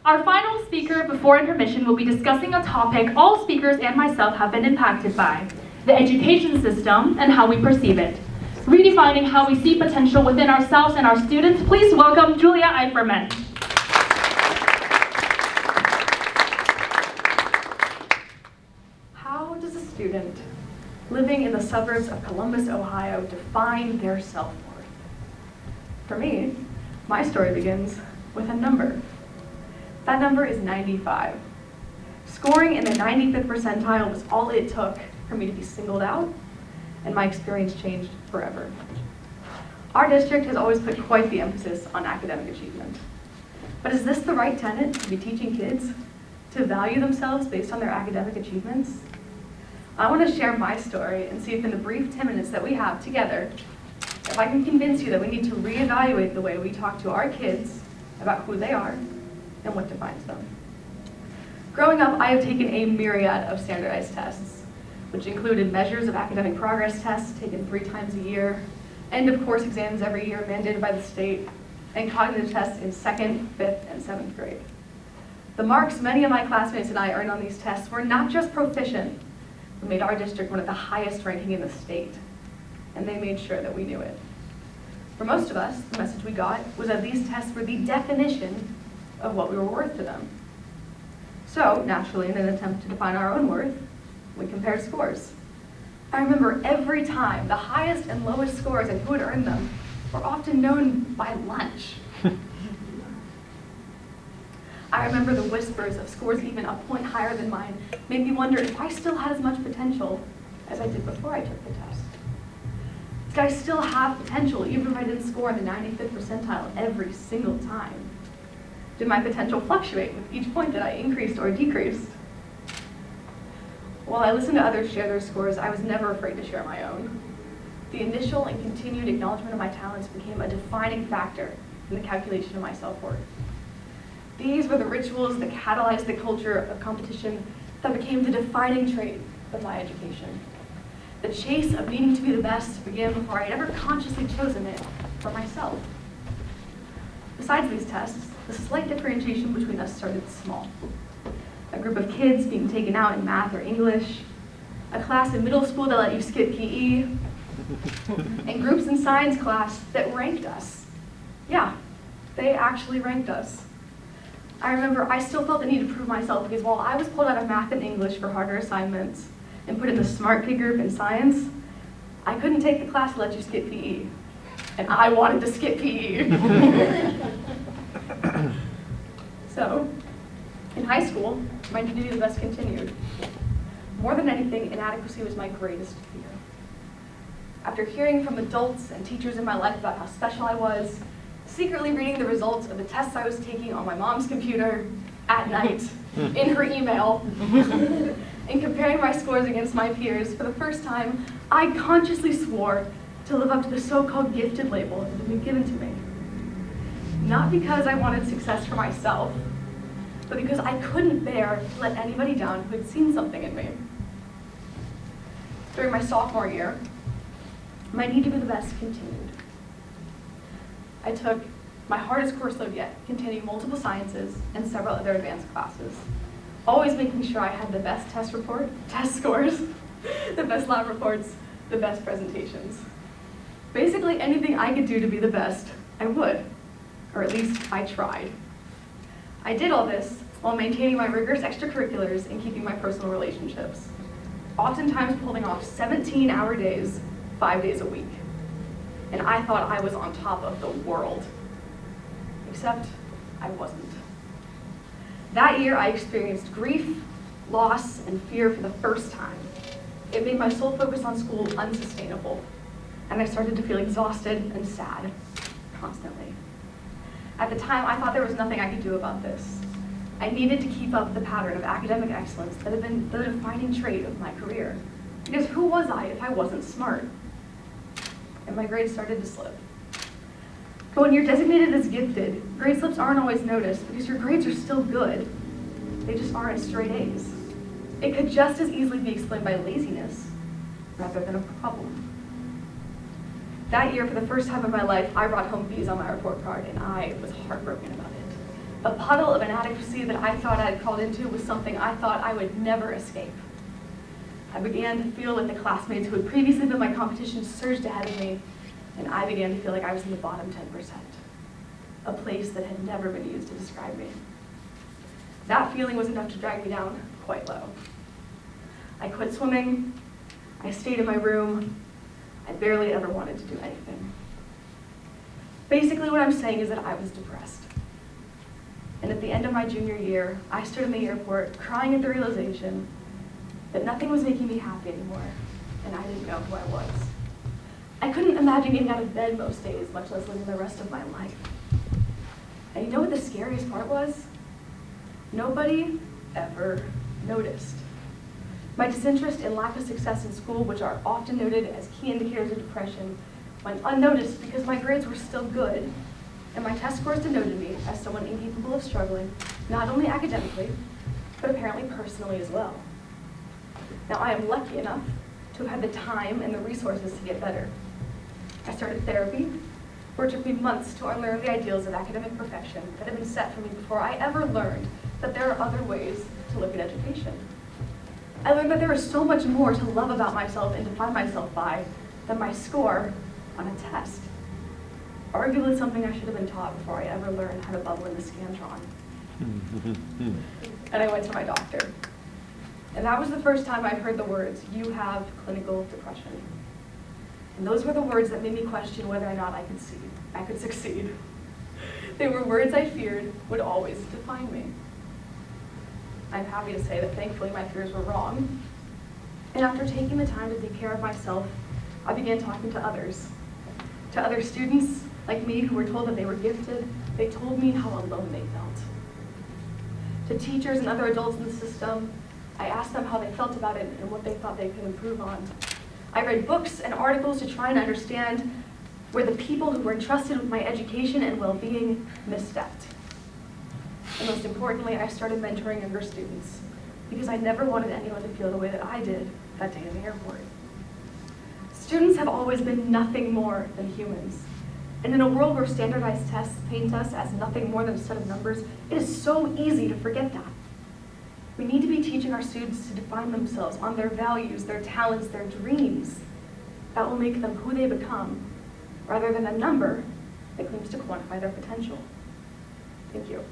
Our final speaker before intermission will be discussing a topic all speakers and myself have been impacted by: the education system and how we perceive it. Redefining how we see potential within ourselves and our students, please welcome Julia Eiferman. How does a student living in the suburbs of Columbus, Ohio, define their self-worth? For me, my story begins with a number. That number is 95. Scoring in the 95th percentile was all it took for me to be singled out, and my experience changed forever. Our district has always put quite the emphasis on academic achievement. But is this the right tenet to be teaching kids to value themselves based on their academic achievements? I want to share my story and see if in the brief 10 minutes that we have together, if I can convince you that we need to reevaluate the way we talk to our kids about who they are and what defines them. Growing up, I have taken a myriad of standardized tests, which included measures of academic progress tests taken 3 times a year, end of course exams every year mandated by the state, and cognitive tests in 2nd, 5th, and 7th grade. The marks many of my classmates and I earned on these tests were not just proficient, but made our district one of the highest ranking in the state, and they made sure that we knew it. For most of us, the message we got was that these tests were the definition of what we were worth to them. So, naturally, in an attempt to define our own worth, we compared scores. I remember every time the highest and lowest scores and who had earned them were often known by lunch. I remember the whispers of scores even a point higher than mine made me wonder if I still had as much potential as I did before I took the test. Did I still have potential even if I didn't score in the 95th percentile every single time? Did my potential fluctuate with each point that I increased or decreased? While I listened to others share their scores, I was never afraid to share my own. The initial and continued acknowledgement of my talents became a defining factor in the calculation of my self-worth. These were the rituals that catalyzed the culture of competition that became the defining trait of my education. The chase of needing to be the best began before I had ever consciously chosen it for myself. Besides these tests, the slight differentiation between us started small. A group of kids being taken out in math or English, a class in middle school that let you skip PE, and groups in science class that ranked us. Yeah, they actually ranked us. I remember I still felt the need to prove myself because while I was pulled out of math and English for harder assignments and put in the smart kid group in science, I couldn't take the class that let you skip PE. And I wanted to skip PE. So, in high school, my need to be the best continued. More than anything, inadequacy was my greatest fear. After hearing from adults and teachers in my life about how special I was, secretly reading the results of the tests I was taking on my mom's computer at night, in her email, and comparing my scores against my peers, for the first time, I consciously swore to live up to the so-called gifted label that had been given to me. Not because I wanted success for myself, but because I couldn't bear to let anybody down who had seen something in me. During my sophomore year, my need to be the best continued. I took my hardest course load yet, containing multiple sciences and several other advanced classes, always making sure I had the best test scores, the best lab reports, the best presentations. Basically anything I could do to be the best, I would, or at least I tried. I did all this while maintaining my rigorous extracurriculars and keeping my personal relationships, oftentimes pulling off 17-hour days, 5 days a week. And I thought I was on top of the world, except I wasn't. That year I experienced grief, loss, and fear for the first time. It made my sole focus on school unsustainable, and I started to feel exhausted and sad constantly. At the time, I thought there was nothing I could do about this. I needed to keep up the pattern of academic excellence that had been the defining trait of my career. Because who was I if I wasn't smart? And my grades started to slip. But when you're designated as gifted, grade slips aren't always noticed because your grades are still good. They just aren't straight A's. It could just as easily be explained by laziness rather than a problem. That year, for the first time in my life, I brought home B's on my report card, and I was heartbroken about it. The puddle of inadequacy that I thought I had crawled into was something I thought I would never escape. I began to feel like the classmates who had previously been my competition surged ahead of me, and I began to feel like I was in the bottom 10%, a place that had never been used to describe me. That feeling was enough to drag me down quite low. I quit swimming, I stayed in my room, I barely ever wanted to do anything. Basically what I'm saying is that I was depressed. And at the end of my junior year, I stood in the airport crying at the realization that nothing was making me happy anymore, and I didn't know who I was. I couldn't imagine getting out of bed most days, much less living the rest of my life. And you know what the scariest part was? Nobody ever noticed. My disinterest and lack of success in school, which are often noted as key indicators of depression, went unnoticed because my grades were still good, and my test scores denoted me as someone incapable of struggling, not only academically, but apparently personally as well. Now, I am lucky enough to have had the time and the resources to get better. I started therapy, where it took me months to unlearn the ideals of academic perfection that had been set for me before I ever learned that there are other ways to look at education. I learned that there is so much more to love about myself and define myself by than my score on a test. Arguably something I should have been taught before I ever learned how to bubble in the Scantron. And I went to my doctor. And that was the first time I heard the words, "You have clinical depression." And those were the words that made me question whether or not I could succeed. They were words I feared would always define me. I'm happy to say that thankfully my fears were wrong. And after taking the time to take care of myself, I began talking to others. To other students like me who were told that they were gifted, they told me how alone they felt. To teachers and other adults in the system, I asked them how they felt about it and what they thought they could improve on. I read books and articles to try and understand where the people who were entrusted with my education and well-being misstepped. And most importantly, I started mentoring younger students because I never wanted anyone to feel the way that I did that day in the airport. Students have always been nothing more than humans. And in a world where standardized tests paint us as nothing more than a set of numbers, it is so easy to forget that. We need to be teaching our students to define themselves on their values, their talents, their dreams. That will make them who they become, rather than a number that claims to quantify their potential. Thank you.